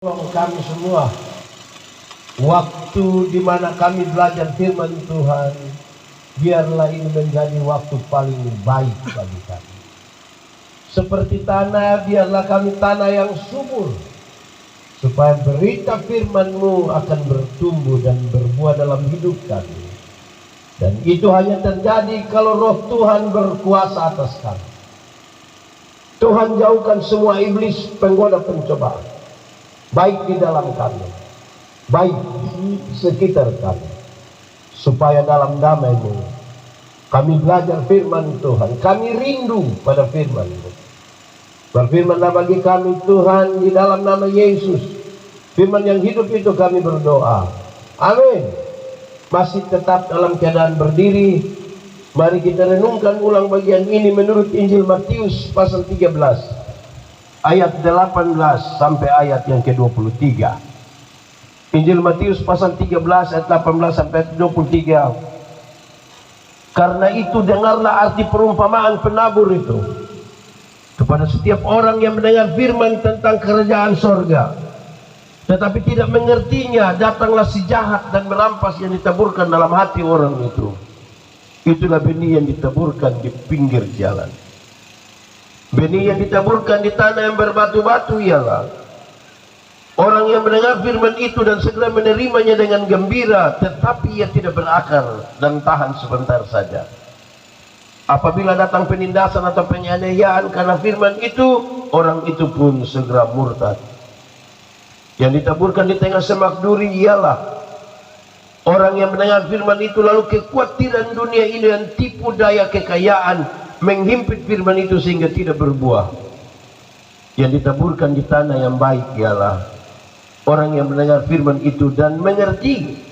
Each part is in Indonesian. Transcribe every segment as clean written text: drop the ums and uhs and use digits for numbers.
Tolong kami semua, waktu di mana kami belajar firman Tuhan, biarlah ini menjadi waktu paling baik bagi kami. Seperti tanah, biarlah kami tanah yang subur, supaya berita firman-Mu akan bertumbuh dan berbuah dalam hidup kami. Dan itu hanya terjadi kalau Roh Tuhan berkuasa atas kami. Tuhan jauhkan semua iblis penggoda pencobaan, baik di dalam kami, baik di sekitar kami, supaya dalam damai-Mu kami belajar firman Tuhan. Kami rindu pada firman-Mu. Berfirmanlah bagi kami Tuhan di dalam nama Yesus, firman yang hidup itu kami berdoa. Amin. Masih tetap dalam keadaan berdiri, mari kita renungkan ulang bagian ini menurut Injil Matius pasal 13 ayat 18 sampai ayat yang ke-23. Injil Matius pasal 13 ayat 18 sampai 23. Karena itu dengarlah arti perumpamaan penabur itu kepada setiap orang yang mendengar firman tentang kerajaan sorga, tetapi tidak mengertinya. Datanglah si jahat dan merampas yang ditaburkan dalam hati orang itu. Itulah benih yang ditaburkan di pinggir jalan. Benih yang ditaburkan di tanah yang berbatu-batu ialah orang yang mendengar firman itu dan segera menerimanya dengan gembira, tetapi ia tidak berakar dan tahan sebentar saja. Apabila datang penindasan atau penganiayaan karena firman itu, orang itu pun segera murtad. Yang ditaburkan di tengah semak duri ialah orang yang mendengar firman itu, lalu kekhawatiran dunia ini dan tipu daya kekayaan menghimpit firman itu sehingga tidak berbuah. Yang ditaburkan di tanah yang baik ialah orang yang mendengar firman itu dan mengerti,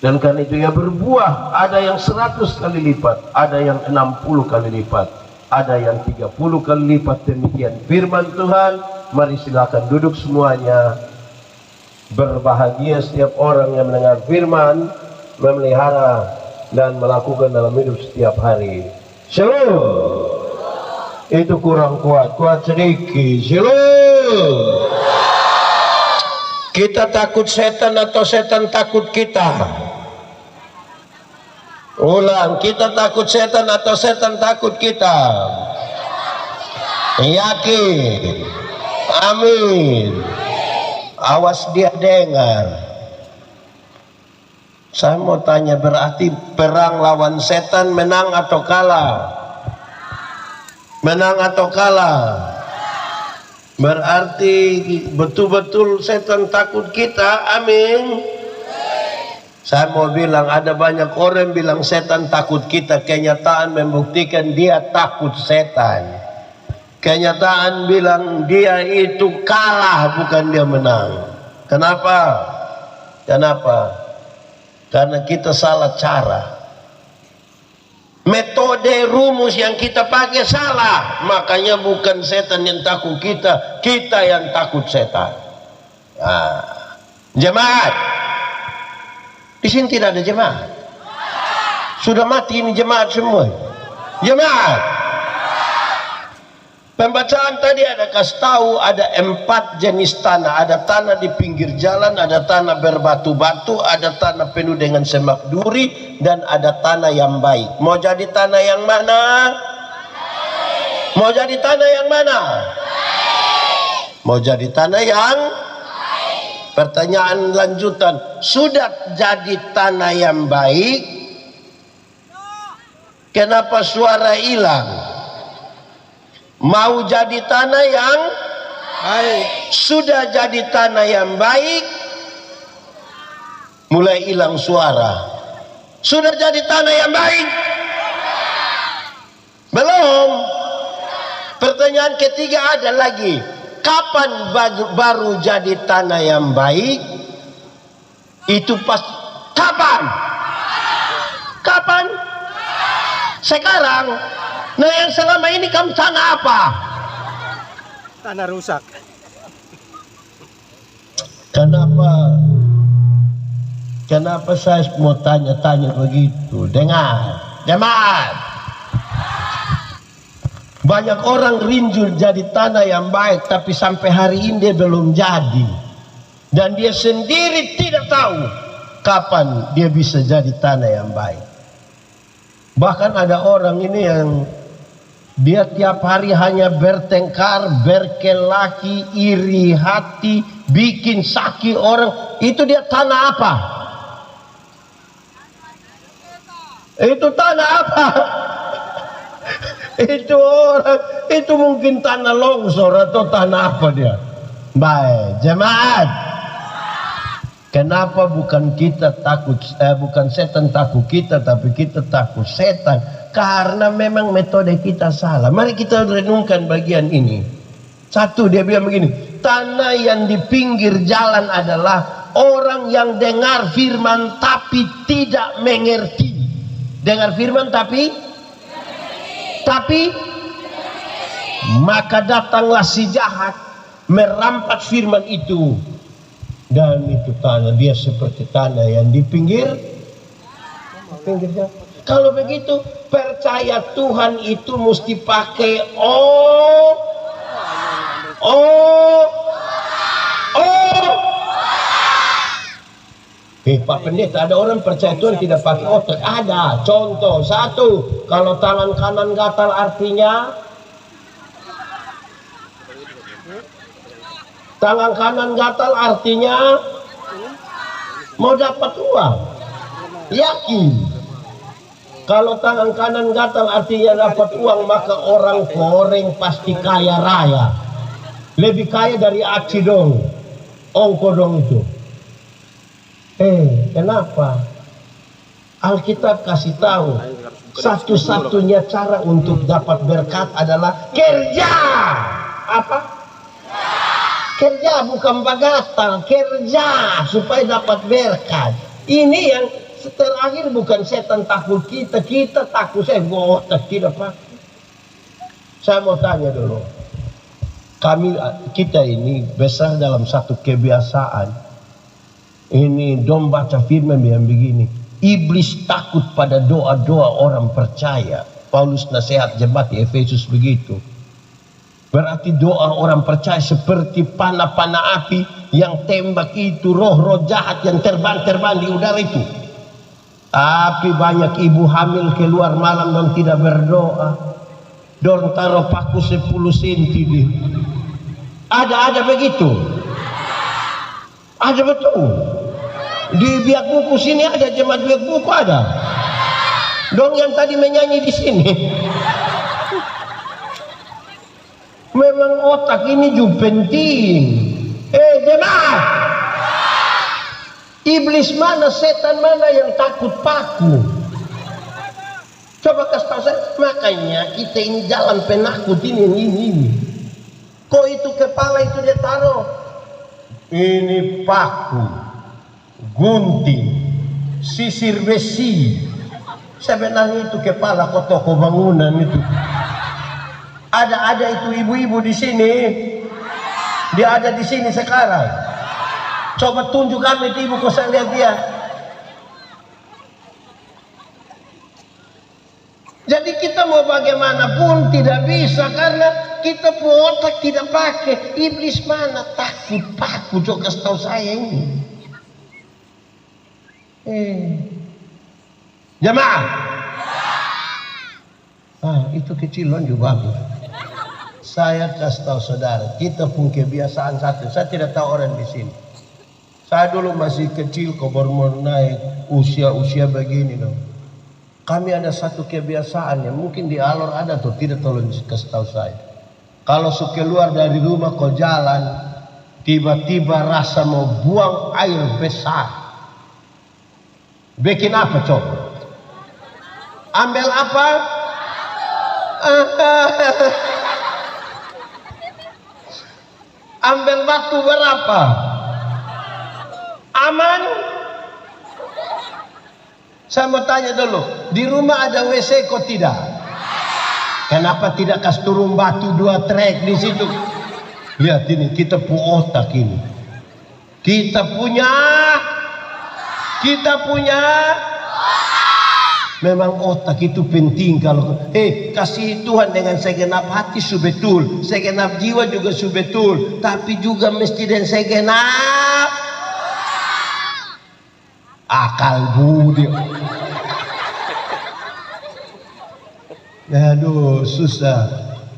dan karena itu ia berbuah. Ada yang 100 kali lipat, ada yang 60 kali lipat, ada yang 30 kali lipat. Demikian firman Tuhan. Mari silakan duduk semuanya. Berbahagia setiap orang yang mendengar firman, memelihara dan melakukan dalam hidup setiap hari. Shalom. Itu kurang kuat, kuat sedikit. Shalom. Kita takut setan atau setan takut kita? Ulang, kita takut setan atau setan takut kita? Yakin? Amin. Awas dia dengar. Saya mau tanya, berarti perang lawan setan menang atau kalah? Menang atau kalah? Berarti betul-betul setan takut kita. Amin. Saya mau bilang, ada banyak orang bilang setan takut kita. Kenyataan membuktikan dia takut setan. Kenyataan bilang dia itu kalah, bukan dia menang. Kenapa? Kenapa? Karena kita salah cara. Metode rumus yang kita pakai salah. Makanya bukan setan yang takut kita, kita yang takut setan. Nah, jemaat, di sini tidak ada jemaat. Sudah mati ini jemaat semua. Jemaat. Pembacaan tadi ada kasih tahu ada 4 jenis tanah. Ada tanah di pinggir jalan, ada tanah berbatu-batu, ada tanah penuh dengan semak duri, dan ada tanah yang baik. Mau jadi tanah yang mana? Mau jadi tanah yang mana? Mau jadi tanah yang? Pertanyaan lanjutan, sudah jadi tanah yang baik, kenapa suara hilang? Mau jadi tanah yang baik, sudah jadi tanah yang baik, mulai hilang suara. Sudah jadi tanah yang baik? Belum. Pertanyaan ketiga ada lagi, kapan baru jadi tanah yang baik? Itu pas kapan? Kapan? Sekarang. Nah, yang selama ini kamu tanah apa? Tanah rusak. Kenapa saya mau tanya-tanya begitu? Dengar, jemaat. Banyak orang rindu jadi tanah yang baik, tapi sampai hari ini dia belum jadi. Dan dia sendiri tidak tahu kapan dia bisa jadi tanah yang baik. Bahkan ada orang ini yang dia tiap hari hanya bertengkar, berkelahi, iri hati, bikin sakit orang. Itu dia tanah apa? Itu tanah apa? Itu orang, itu mungkin tanah longsor atau tanah apa dia? Baik, jemaat. Kenapa bukan kita takut, bukan setan takut kita, tapi kita takut setan? Karena memang metode kita salah. Mari kita renungkan bagian ini. Satu, dia bilang begini, tanah yang di pinggir jalan adalah orang yang dengar firman tapi tidak mengerti. Dengar firman tapi maka datanglah si jahat merampas firman itu, dan itu tanah dia seperti tanah yang di pinggir jalan. Kalau begitu percaya Tuhan itu mesti pakai Pak Pendeta, ada orang percaya Tuhan tidak pakai otak. Ada. Contoh satu, kalau tangan kanan gatal artinya mau dapat uang. Yakin. Kalau tangan kanan gatal artinya dapat uang, maka orang goreng pasti kaya raya. Lebih kaya dari aci dong. Ongko dong itu. Kenapa? Alkitab kasih tahu satu-satunya cara untuk dapat berkat adalah kerja. Apa? Kerja, bukan bagatal, kerja supaya dapat berkat. Ini yang terakhir, bukan setan takut kita, kita takut saya gotak tidak Pak. Saya mau tanya dulu. Kita ini besar dalam satu kebiasaan. Ini dong baca firman yang begini, iblis takut pada doa-doa orang percaya. Paulus nasihat jemaat di Efesus begitu. Berarti doa orang percaya seperti panah-panah api yang tembak itu roh-roh jahat yang terbang-terbang di udara itu. Tapi banyak ibu hamil keluar malam dan tidak berdoa. Dorong taruh paku 10 senti di. Ada begitu. Ada betul. Di biak buku sini ada, jemaat biak buku ada. Dong yang tadi menyanyi di sini. Memang otak ini juga penting. Jemaat. Iblis mana, setan mana yang takut paku? Coba kasih tahu saya. Makanya kita ini jalan penakut ini. Kok itu kepala itu dia taruh? Ini paku, gunting, sisir besi. Sebenarnya itu kepala toko bangunan itu. Ada itu ibu-ibu di sini. Dia ada di sini sekarang. Coba tunjuk kami itu ibu, kok saya lihat dia. Jadi kita mau bagaimanapun tidak bisa, karena kita pun otak tidak pakai. Iblis mana takut paku, coba kasih tahu saya ini. Jemaah. Itu kecilan juga bagus. Saya kasih tahu saudara, kita pun kebiasaan satu. Saya tidak tahu orang di sini. Saya dulu masih kecil, kok baru naik usia begini dong. Kami ada satu kebiasaan yang mungkin di Alor ada tuh, tidak, tolong kasih tahu saya. Kalau keluar dari rumah kau jalan, tiba-tiba rasa mau buang air besar. Bikin apa coba? Ambil apa? Ambil batu berapa? Aman? Saya mau tanya dulu, di rumah ada WC kok tidak? Kenapa tidak kasih turun batu 2 trek di situ? Lihat ini, kita punya otak ini. Kita punya. Memang otak itu penting. Kalau kasih Tuhan dengan segenap hati subetul, segenap jiwa juga subetul, tapi juga mesti dengan segenap Akal budi. Aduh, susah.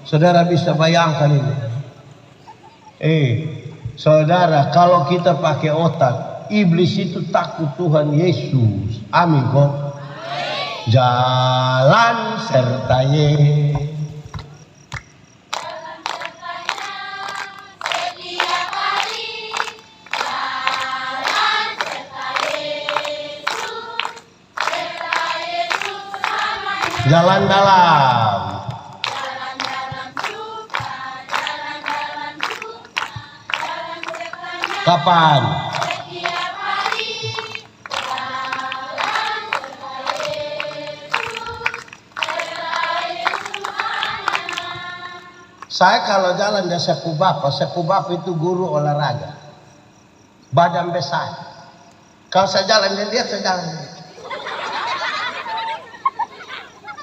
Saudara bisa bayangkan ini. Saudara, kalau kita pakai otak, iblis itu takut Tuhan Yesus. Amin kok. Jalan sertanya. Jalan dalam. Kapan? Saya kalau jalan di Sekubapa itu guru olahraga. Badan besar. Kalau saya jalan dia saya jalan.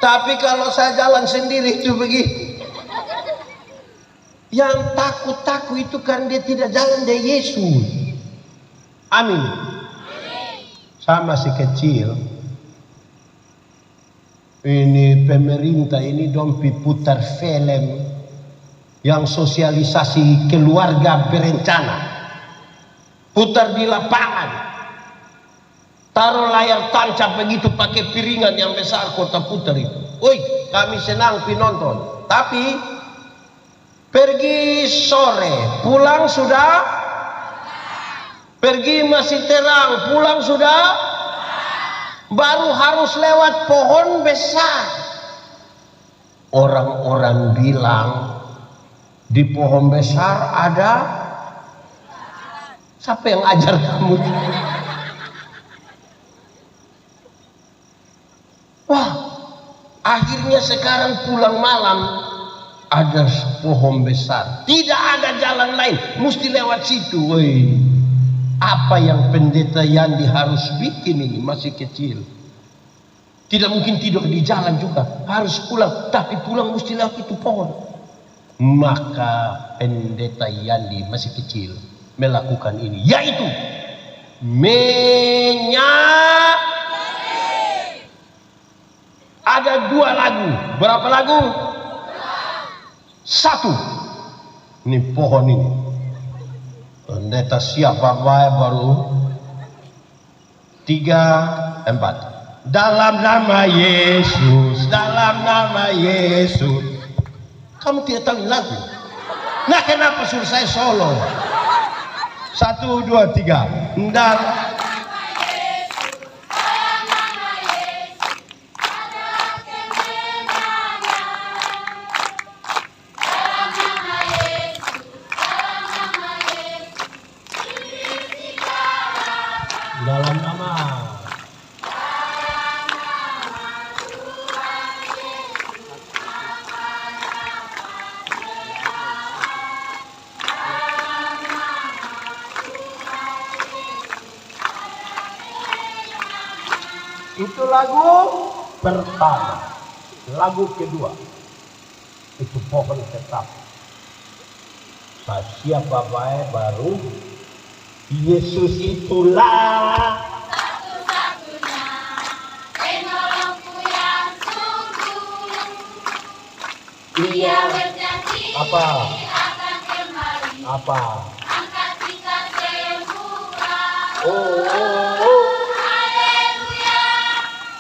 Tapi kalau saya jalan sendiri itu begitu. Yang takut itu kan dia tidak jalan dari Yesus. Amin. Saya masih kecil. Ini pemerintah ini dompi putar film yang sosialisasi keluarga berencana. Putar di lapangan. Taruh layar tancap begitu pakai piringan yang besar kota putar itu. Woi, kami senang penonton. Tapi pergi sore, pulang sudah. Pergi masih terang, pulang sudah. Baru harus lewat pohon besar. Orang-orang bilang di pohon besar ada. Siapa yang ajar kamu? Wah, akhirnya sekarang pulang malam ada pohon besar, tidak ada jalan lain, mesti lewat situ. Woi, apa yang pendeta Yandi harus bikin ini? Masih kecil, tidak mungkin tidur di jalan juga, harus pulang, tapi pulang mesti lewat itu pohon. Maka pendeta Yandi masih kecil melakukan ini, yaitu ada 2 lagu. Berapa lagu? 1. Ini pohon ini. Pendeta siapa baru 3, 4. Dalam nama Yesus, dalam nama Yesus. Kamu tidak tahu lagu? Nah, kenapa suruh saya solo? 1, 2, 3. Dalam nama itu lagu pertama. Lagu kedua itu pohon tetap. Siapa baik baru Yesus itulah satu-satunya penolongku yang sungguh. Dia berjanji apa? akan kembali. Apa? Angkat kita semua. Oh. Haleluya,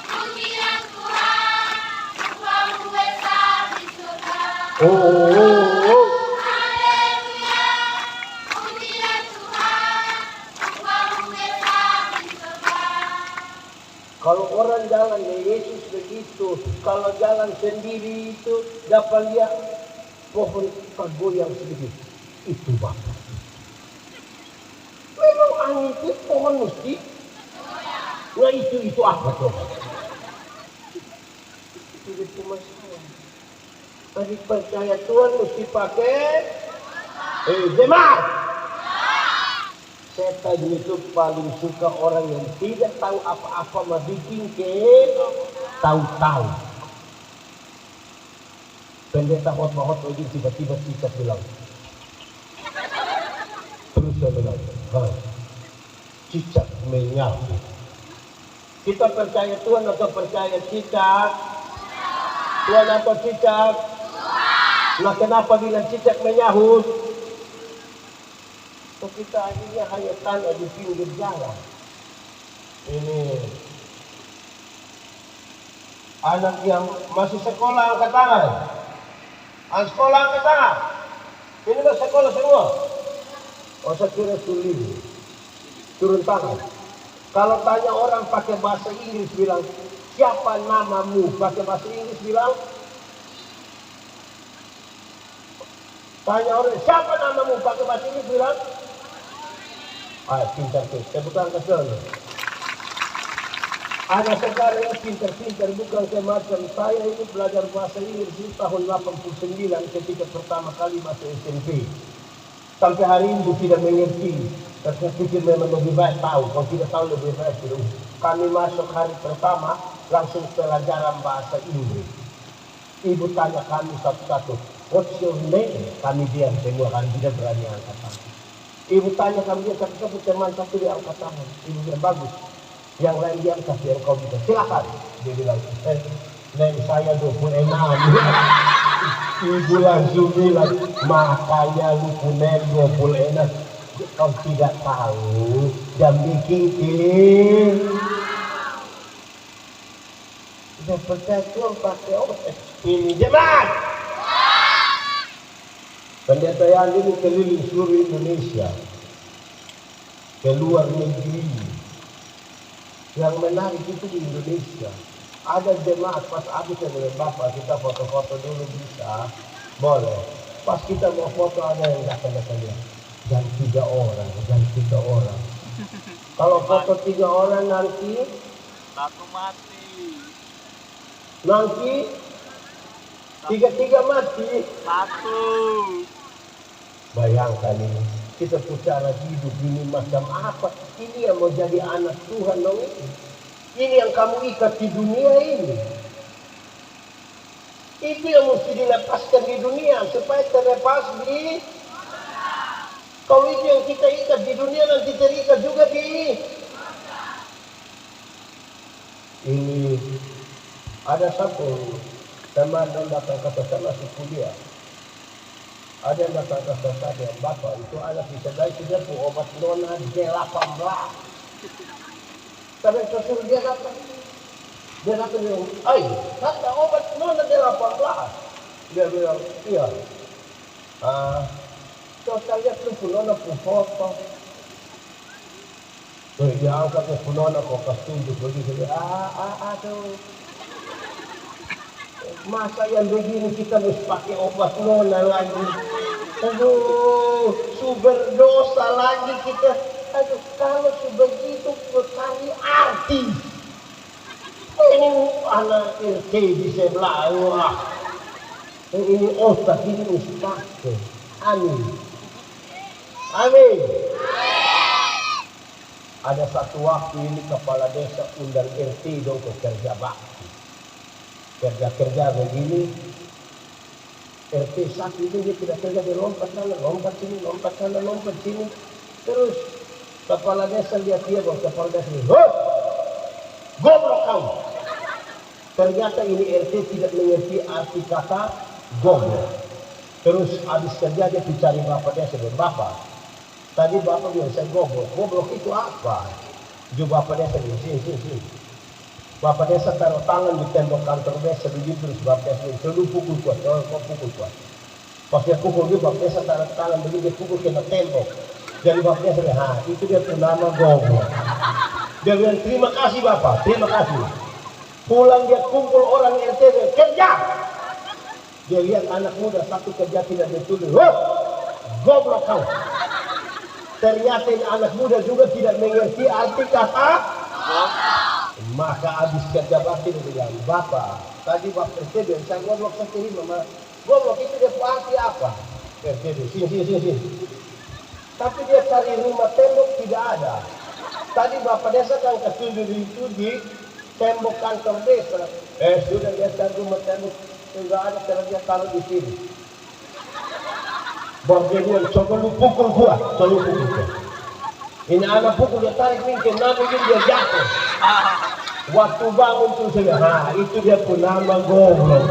pujian Tuhan, Tuhanmu besar di surga. Oh. Haleluya, pujian Tuhan, Tuhanmu besar di surga. Kalau orang jalan ya Yesus begitu. Kalau jalan sendiri itu dapat lihat pohon tergoyang sedikit. Itu Bapak. Memang angin itu pohon mesti. Nah itu apa coba? Itu masalah. Tadi percaya Tuhan mesti pakai jemaat. Setan itu paling suka orang yang tidak tahu apa-apa mah bikin tahu-tahu. Pendeta hot lagi tiba-tiba kita bilang. Terus saya bilang, cicak menyapu. Kita percaya Tuhan atau percaya cicak? Tuhan atau cicak? Nah, kenapa bilang cicak menyahut? So, kita akhirnya hanya tanya di pinggir jalan. Ini anak yang masih sekolah angkat tangan. Anak sekolah angkat tangan. Ini masih sekolah semua. Oh, saya kira sulit. Turun tangan. Kalau tanya orang pakai bahasa Inggris bilang, siapa namamu? Pakai bahasa Inggris bilang, tanya orang, siapa namamu? Pakai bahasa Inggris bilang, pintar tuh. Saya bukan kesel. Ada sekarang yang pintar-pintar, bukan semacam saya ini belajar bahasa Inggris di tahun 89 ketika pertama kali masuk SMP. Sampai hari ini tidak mengerti. Saya pikir memang lebih baik tahu. Kalau tidak tahu lebih baik tidak. Kami masuk hari pertama langsung pelajaran bahasa Inggris. Ibu tanya kami satu-satu, what's your name? Kami diam semua, kami tidak berani angkat tangan. Ibu tanya kami dia satu-satu, teman satu dia angkat tangan. Ibu bilang bagus. Yang lain dia angkat, biar kau bisa. Silakan. Dia bilang, name saya 26. Ibu langsung bilang, makanya lu punya 26. Kau tidak tahu jam bikin sudah percaya Tuhan pakai otak ini jemaat. Pendetayaan ini keliling seluruh Indonesia, ke luar negeri. Yang menarik itu di Indonesia ada jemaat pas habis dengan Bapak kita foto-foto dulu bisa boleh. Pas kita mau foto ada yang datang-datang dan 3 orang, dan 3 orang. Kalau foto 3 orang nanti Aku mati. Nanti 3 mati. Satu. Bayangkan ini, kita pucara hidup ini macam apa? Ini yang mau jadi anak Tuhan dong ini. Ini yang kamu ikat di dunia ini. Itu yang mesti dilepaskan di dunia supaya terlepas di. Kalau itu yang kita ikat di dunia nanti terikat juga di. Ini ada satu teman yang datang ke saya masih kuliah. Ada yang datang ke saya, Bapak itu anak bisa baik sudah obat nona D18. Tapi sesuatu dia datang. Dia datang bilang, kata obat nona D18. Dia bilang, iya. Kalau saya lihat lu punona pun foto. Dia angkatnya punona kok pas tunjuk begitu. Aduh. Masa yang begini kita mesti pakai obat nona lagi. Aduh, sumber dosa lagi kita. Aduh, kalau begitu cari artis. Ini anak RT di sebelah. Wah. Ini otak ini mesti pakai. Amin. Amin. Ada satu waktu ini kepala desa undang RT dong ke kerja bakti. Kerja begini. RT satu itu dia tidak kerja, dia lompat sana, lompat sini, lompat sana, lompat sini. Terus kepala desa lihat dia bang, kepala desa ini, goblok kamu. Ternyata ini RT tidak mengerti arti kata goblok. Terus habis kerja dia cari bapak dia sebut, Bapak, tadi bapak bilang saya goblok. Goblok itu apa? Juga bapak dia sebut, sini. Bapak desa taruh tangan di tembok kantor desa begitu, terus bapak desa bilang, pukul kuat, pukul kuat. Pas dia pukul dia, bapak desa taruh tangan begitu, dia pukul kena tembok. Jadi bapak desa bilang, itu dia nama goblok. Dia bilang, terima kasih bapak, terima kasih. Pulang dia kumpul orang RT, kerja. Dia lihat anak muda satu kerja tidak betul, goblok kau. Ternyata anak muda juga tidak mengerti arti kata. Maka habis kerja bakti dia bilang, Bapak, tadi Bapak presiden saya goblok saya terima. Goblok itu dia arti apa? Presiden, sini. Tapi dia cari rumah tembok tidak ada. Tadi Bapak desa kan kesundur itu di tembok kantor desa. Sudah dia cari rumah tembok. Enggak ada, cara dia taruh di sini. Bapak dia bilang, coba lu pukul gua. Ini anak pukul dia tarik mingkin, nanti dia jatuh. Waktu bangun tuh saya, itu dia pun nama goblok.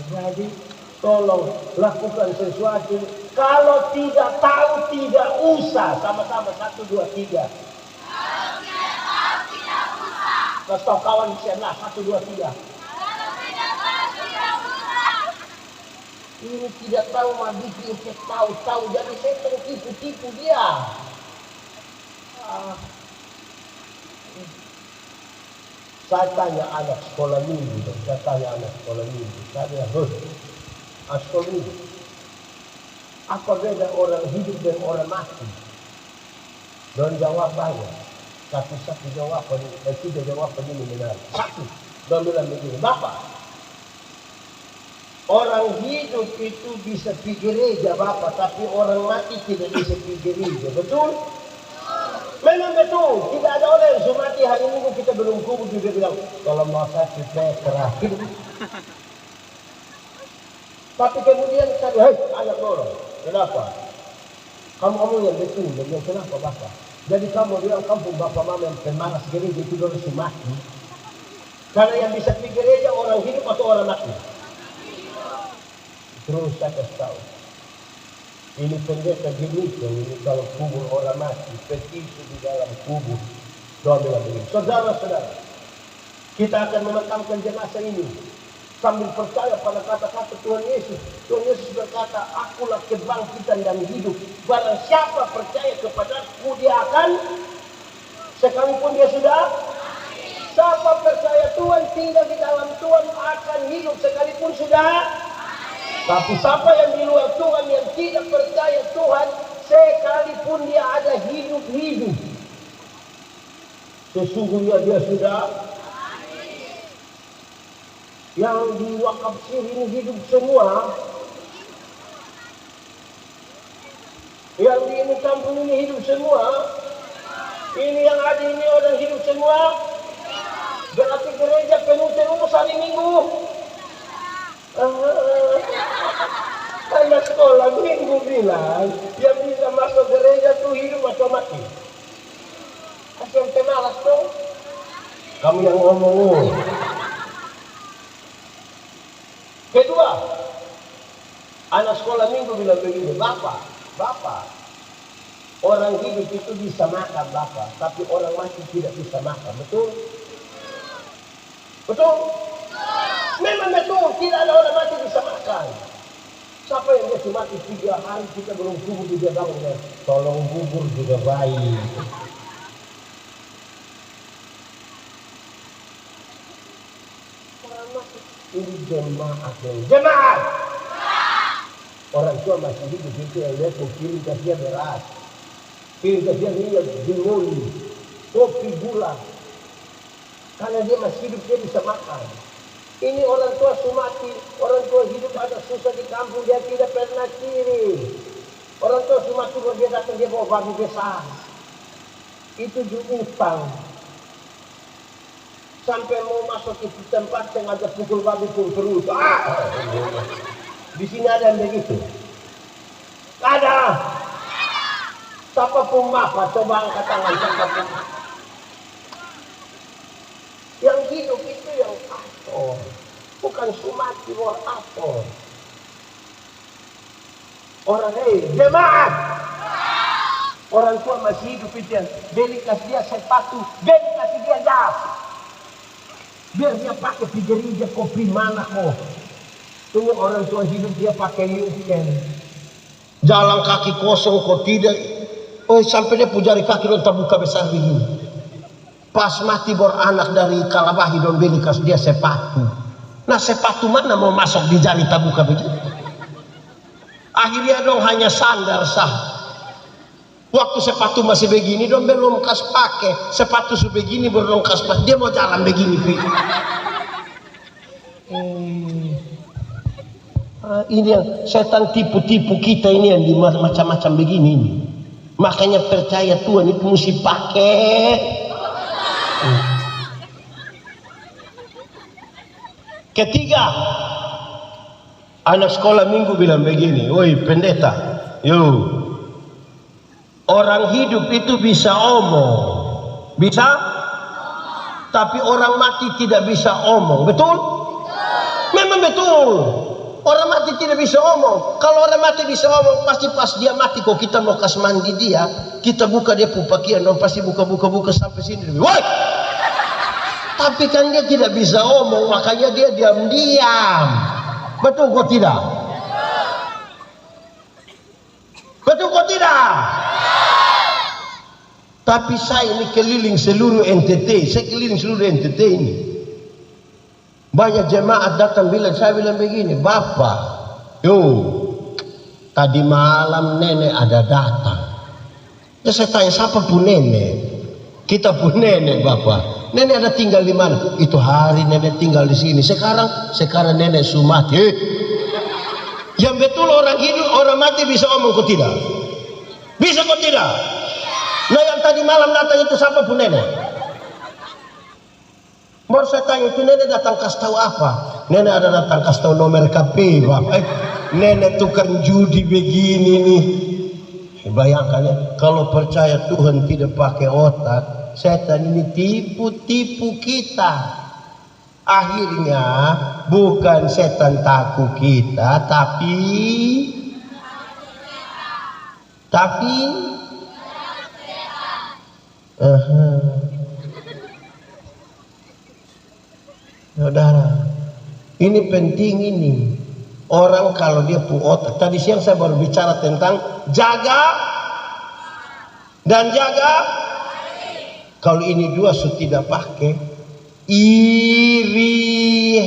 Jadi tolong lakukan sesuatu. Kalau tidak tahu tidak usah. Sama-sama 1, 2, 3. Kalau tidak tahu tidak usah. Kasih tau kawan saya 1, 2, 3. Kalau tidak tahu tidak usah. Ini tidak tahu mabiki tahu. Jadi saya tertipu-tipu dia. Saya tanya anak sekolah minggu. Saya sekolah minggu. Apa beda orang hidup dan orang mati? Dan jawabannya, satu jawaban, tiga jawaban ini benar. Satu, dan bilang begini, Bapak, orang hidup itu bisa pergi gereja Bapak, tapi orang mati tidak bisa pergi gereja, betul? Memang betul, tidak ada orang yang mati hari Minggu kita belum kubur juga bilang, kalau mau sakit saya terakhir. Tapi kemudian saya, anak dorong, kenapa? Kamu yang betul, dia bilang, kenapa Bapak? Jadi kamu bilang kampung Bapak Mama yang pemalas gereja itu harus mati. Karena yang bisa pergi gereja orang hidup atau orang mati? Terus saya kasih tahu. Ini pendeta Genito, ini kalau kubur orang mati, petisu di dalam kubur. Doa bilang begini, saudara-saudara, kita akan memakamkan jenazah ini sambil percaya pada kata-kata Tuhan Yesus. Tuhan Yesus berkata, akulah kebangkitan dan hidup. Barang siapa percaya kepadaku, dia akan, sekalipun dia sudah, siapa percaya Tuhan, tinggal di dalam Tuhan akan hidup sekalipun sudah. Tapi siapa yang di luar Tuhan yang tidak percaya Tuhan, sekalipun dia ada hidup-hidup, sesungguhnya dia sudah. Yang di wakaf siri ini hidup semua. Yang di ini kampung ini hidup semua. Ini yang ada ini orang hidup semua. Berarti gereja penuh terus hari Minggu. Anak sekolah Minggu bilang yang bisa masuk gereja tuh hidup atau mati. Kasihan pemalas tuh. Kamu yang ngomong. Kedua, anak sekolah Minggu bilang begini, Bapak, orang hidup itu bisa makan Bapak, tapi orang mati tidak bisa makan, betul? Betul? Memang betul, tidak ada orang mati bisa makan. Siapa yang dia mati 3 hari kita belum kubur juga bangunnya, tolong kubur juga baik. Orang mati. Ini jemaat. Orang tua masih hidup itu yang lihat kirim kasih beras, kirim kasih minyak dimuli, kopi gula. Karena dia masih hidup dia bisa makan. Ini orang tua sumati, orang tua hidup ada susah di kampung dia tidak pernah kirim. Orang tua sumati kalau dia datang dia bawa babi besar. Itu juga utang. Sampai mau masuk ke tempat yang ada pukul babi pun terus. Di sini ada yang begitu? Ada. Siapa pun apa? Coba angkat tangan siapa pun. Yang hidup itu yang aktor, bukan sumati orang aktor. Orang jemaat. Orang tua masih hidup itu yang beli kasih dia sepatu, beli kasih dia jas. Biar dia pakai di gereja kopi mana kok. Tunggu orang tua hidup dia pakai weekend. Jalan kaki kosong kok tidak. Oh sampai dia pujari kaki don terbuka besar begini. Pas mati anak dari Kalabahi don beli kasih dia sepatu. Nah sepatu mana mau masuk di jari terbuka begini. Akhirnya dong hanya sandal sah. Waktu sepatu masih begini dong belum kas pakai, sepatu sebegini belum kas pakai, dia mau jalan begini. Ini yang setan tipu-tipu kita ini yang macam-macam begini ini. Makanya percaya Tuhan itu mesti pakai. Ketiga, anak sekolah Minggu bilang begini, woi pendeta, yo. Orang hidup itu bisa omong, Bisa? Tapi orang mati tidak bisa omong, betul? Memang betul. Orang mati tidak bisa omong. Kalau orang mati bisa omong, pasti pas dia mati, kok kita mau kas mandi dia, kita buka dia pakaian, dong pasti buka sampai sini. Woi! Tapi kan dia tidak bisa omong, makanya dia diam-diam. Betul kok tidak? Betul kok tidak? Tapi saya ini keliling seluruh NTT, saya keliling seluruh NTT ini. Banyak jemaat datang saya bilang begini, Bapak, tadi malam nenek ada datang. Ya saya tanya, siapa pun nenek? Kita pun nenek, Bapak. Nenek ada tinggal di mana? Itu hari nenek tinggal di sini. Sekarang nenek sudah mati. Yang betul orang hidup, orang mati bisa omong kok tidak? Bisa kok tidak? Nah yang tadi malam datang itu siapa pun nenek? Baru saya tanya, itu nenek datang kasih tahu apa? Nenek ada datang kasih tahu nomor KP, Bapak. Nenek tukang judi begini nih. Bayangkan ya, kalau percaya Tuhan tidak pakai otak, setan ini tipu kita. Akhirnya bukan setan takut kita, tapi saudara, ini penting ini. Orang kalau dia punya otak, tadi siang saya baru bicara tentang jaga dan jaga. Kalau ini dua sudah tidak pakai, iri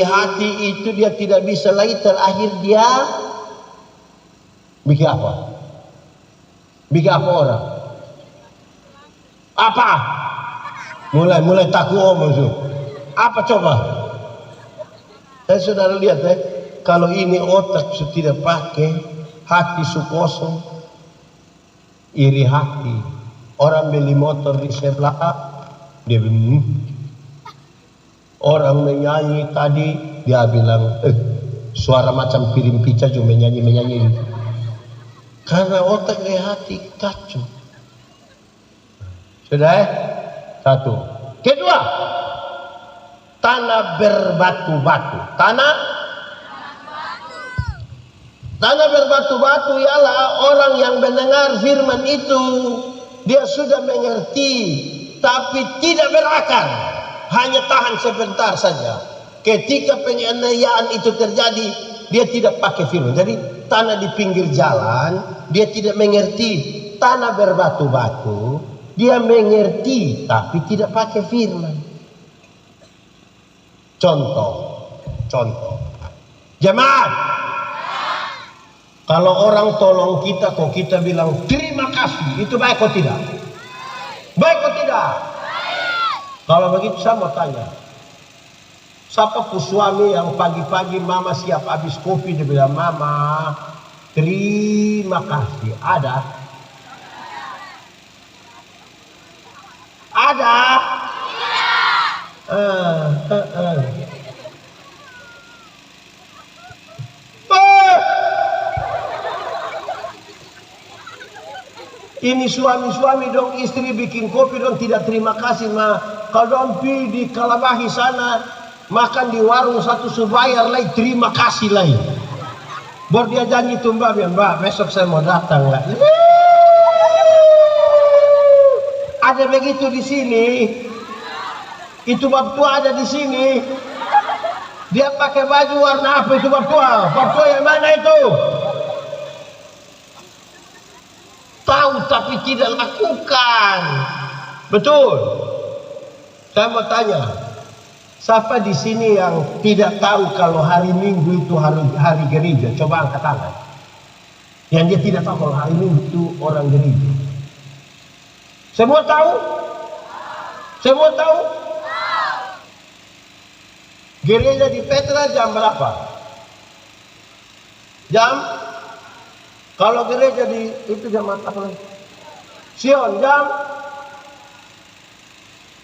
hati itu dia tidak bisa lagi, terakhir dia bikin apa? Bikin apa orang? Apa? Mulai takut omong su. Apa coba? Saya sudah lihat kalau ini otak sudah tidak pakai, hati su kosong, iri hati. Orang beli motor di sebelah, dia bilang, orang menyanyi tadi, dia bilang, suara macam piring pica juga menyanyi. Karena otak dan hati kacau. Sudah satu. Kedua, tanah berbatu-batu. Tanah berbatu-batu ialah orang yang mendengar firman itu, dia sudah mengerti, tapi tidak berakar, hanya tahan sebentar saja. Ketika penganiayaan itu terjadi, dia tidak pakai firman. Jadi tanah di pinggir jalan, dia tidak mengerti. Tanah berbatu-batu, dia mengerti tapi tidak pakai firman. Contoh. Jemaat, kalau orang tolong kita, kok kita bilang terima kasih, itu baik atau tidak? Baik atau tidak? Kalau begitu saya mau tanya, siapa pun suami yang pagi-pagi mama siap habis kopi, dia bilang, Mama terima kasih, ada? Ada? Ini suami-suami dong, istri bikin kopi dong tidak terima kasih, kalau dong pi di Kalabahi sana makan di warung satu subayar lagi terima kasih lagi. Baru dia janji tuh Mbak, besok saya mau datang lah. Ada begitu di sini. Itu bab tua ada di sini. Dia pakai baju warna apa itu bab tua? Bab tua yang mana itu? Tahu tapi tidak lakukan. Betul. Saya mau tanya, siapa di sini yang tidak tahu kalau hari Minggu itu hari gereja? Coba angkat tangan. Yang dia tidak tahu kalau hari Minggu itu orang gereja. Semua tahu? Semua tahu? Gereja di Petra jam berapa? Jam? Kalau gereja di itu jam apa lagi? Sion jam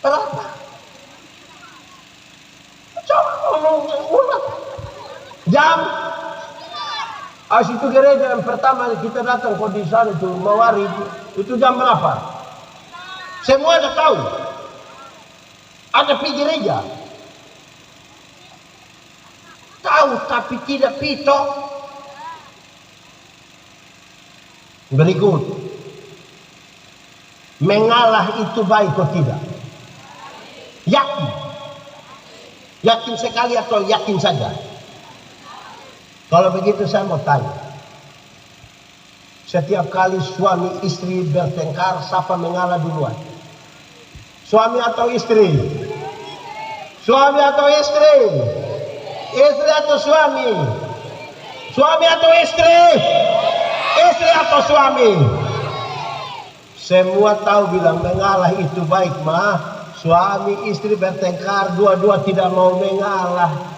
berapa? Coba ngomong ulang. Jam? Itu gereja yang pertama kita datang kok di sana itu Mawari itu jam berapa? Semua ada tahu. Ada pergi gereja. Tahu tapi tidak pitok. Berikut. Mengalah itu baik atau tidak? Yakin. Yakin sekali atau yakin saja? Kalau begitu saya mau tanya. Setiap kali suami istri bertengkar, siapa mengalah duluan? Suami atau istri? Suami atau istri? Istri atau suami? Suami atau istri? Istri atau suami? Semua tahu bilang mengalah itu baik mah. Suami istri bertengkar, dua-dua tidak mau mengalah.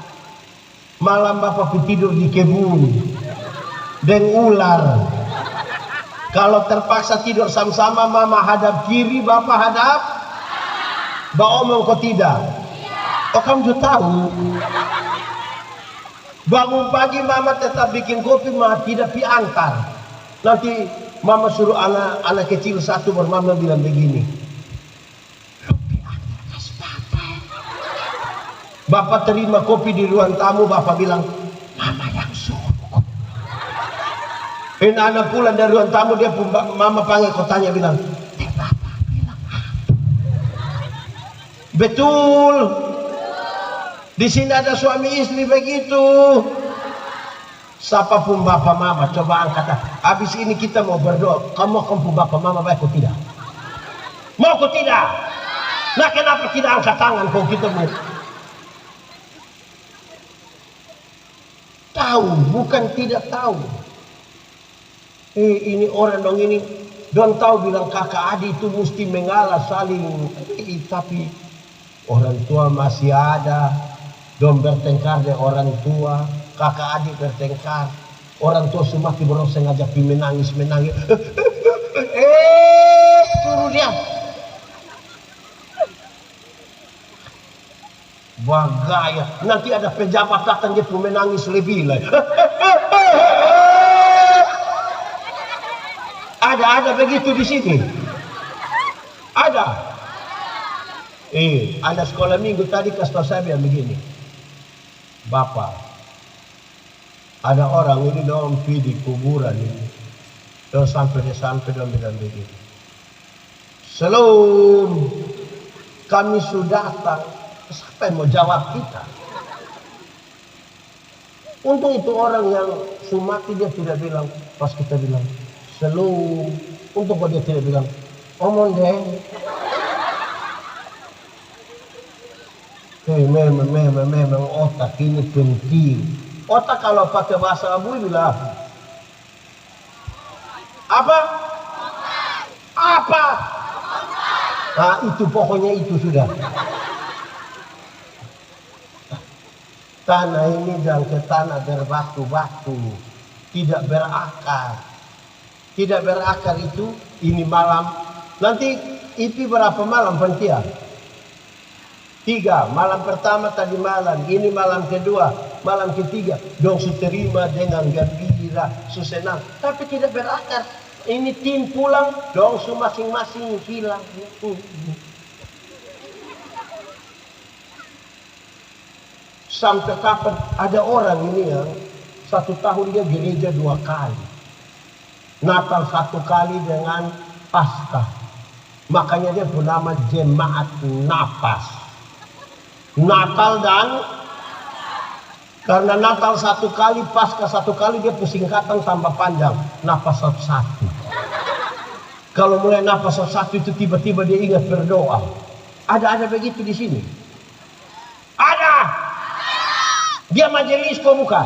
Malam bapak tidur di kebun dan ular. Kalau terpaksa tidur sama-sama, mama hadap kiri, bapak hadap. Mbak omong kok tidak? Oh kamu juga tahu. Bangun pagi mama tetap bikin kopi, mama tidak pi antar. Nanti mama suruh anak kecil satu, baru mama bilang begini. Bapak terima kopi di ruang tamu, bapak bilang, mama yang suruh. Ini anak pulang dari ruang tamu, dia pun mama panggil, kau tanya bilang, bapak bilang apa? Betul. Di sini ada suami istri begitu. Siapapun bapak mama, coba angkat. Habis ini kita mau berdoa. Kamu pun bapak mama baik atau tidak? Mau atau tidak? Nah kenapa tidak angkat tangan kau kita mau? Tahu, bukan tidak tahu. Ini orang dong ini don't tahu bilang kakak adik itu mesti mengalah saling. Tapi orang tua masih ada. Dong bertengkar dengan orang tua, kakak adik bertengkar. Orang tua semakin baru sengaja menangis. Suruh dia. Bagaya. Nanti ada pejabat datang dia pun menangis lebih lah. Ada begitu di sini. Ada. Ada sekolah minggu tadi kasih tahu saya bilang begini. Bapak, ada orang ini dong di kuburan ini. Dong sampai dong bilang begini. Shalom, kami sudah datang. Siapa yang mau jawab kita? Untung itu orang yang sumati dia tidak bilang. Pas kita bilang shalom, untung kok dia tidak bilang omong deh. Memang otak ini penting. Otak kalau pakai bahasa Abu bilang apa? Apa? Nah itu pokoknya itu sudah. Tanah ini dan ke tanah berbatu-batu, tidak berakar. Tidak berakar itu ini malam. Nanti itu berapa malam pentia? 3, malam pertama tadi malam, ini malam kedua, malam ketiga, dong terima dengan gembira, senang, tapi tidak berakar. Ini tim pulang, dong masing-masing hilang. Sampai kapan ada orang ini yang 1 tahun dia gereja 2 kali, Natal 1 kali dengan Paskah, makanya dia pun nama jemaat napas. Natal dan karena Natal 1 kali, Paskah 1 kali, dia singkatan tambah panjang, napas 1. Kalau mulai napas 1 itu tiba-tiba dia ingat berdoa. Ada begitu di sini. Ada. Dia majelis kok bukan.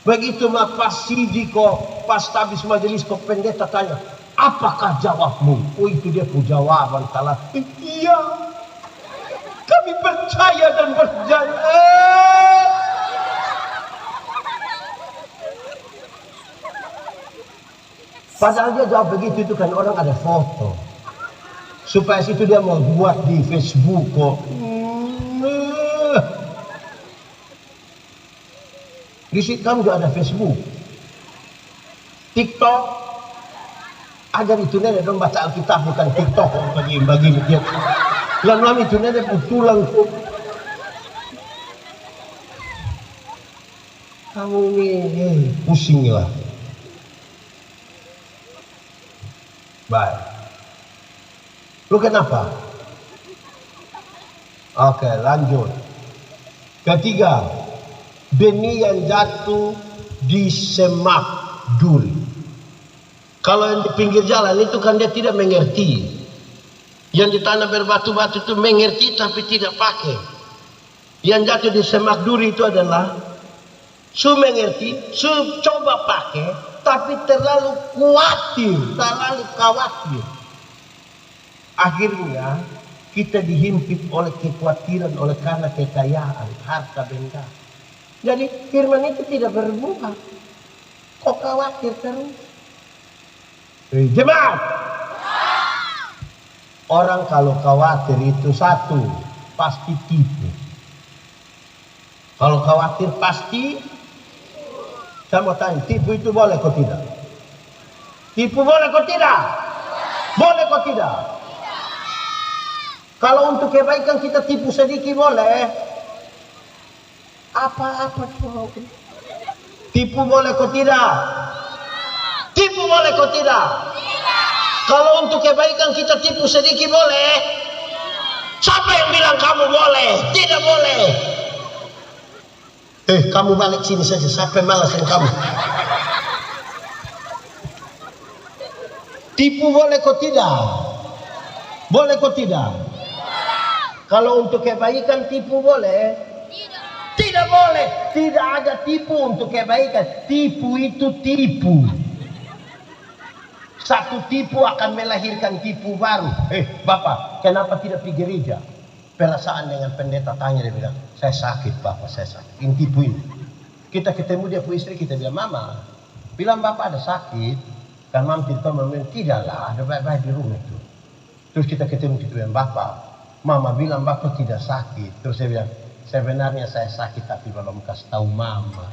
Begitu mah pas sidiko, pas habis majelis kok pendeta tanya, apakah jawabmu? Oh itu dia pun jawaban salah. Iya, kami percaya dan berjanji. Padahal dia jawab begitu itu kan orang ada foto. Supaya situ dia mau buat di Facebook kok. Di situ kan juga ada Facebook, TikTok. Ajar itu nenek dong baca Alkitab bukan TikTok bagi dia. Lalu itu nenek putulang. Kamu ini pusing lah. Baik. Lu kenapa? Oke, lanjut. Ketiga, benih yang jatuh di semak duri. Kalau yang di pinggir jalan itu kan dia tidak mengerti. Yang di tanah berbatu-batu itu mengerti tapi tidak pakai. Yang jatuh di semak duri itu adalah su mengerti, su coba pakai, tapi terlalu khawatir. Akhirnya kita dihimpit oleh kekhawatiran, oleh karena kekayaan, harta benda. Jadi firman itu tidak berbuah. Kok khawatir terus? Jemaat. Orang kalau khawatir itu satu, pasti tipu. Kalau khawatir pasti, saya mau tanya, tipu itu boleh kok tidak? Tipu boleh kok tidak? Boleh kok tidak? Kalau untuk kebaikan kita tipu sedikit boleh. Apa-apa tuh. Tipu boleh kok tidak? Tipu boleh kok tidak? Kalau untuk kebaikan kita tipu sedikit boleh? Siapa yang bilang kamu boleh? Tidak boleh. Kamu balik sini saja. Siapa yang malas dengan kamu? Tipu boleh kok tidak? Boleh kok tidak? Kalau untuk kebaikan tipu boleh? Tidak boleh. Tidak ada tipu untuk kebaikan. Tipu itu tipu. Satu tipu akan melahirkan tipu baru. Bapak, kenapa tidak pergi gereja? Perasaan dengan pendeta tanya, dia bilang, saya sakit Bapak, saya sakit. Ini tipu ini. Kita ketemu dia punya istri, kita bilang, Mama, bilang Bapak ada sakit. Kan mampir kau bilang, tidaklah, ada baik-baik di rumah itu. Terus kita ketemu, kita bilang, Bapak, Mama bilang Bapak tidak sakit. Terus saya bilang, sebenarnya saya sakit tapi belum kasih tahu Mama.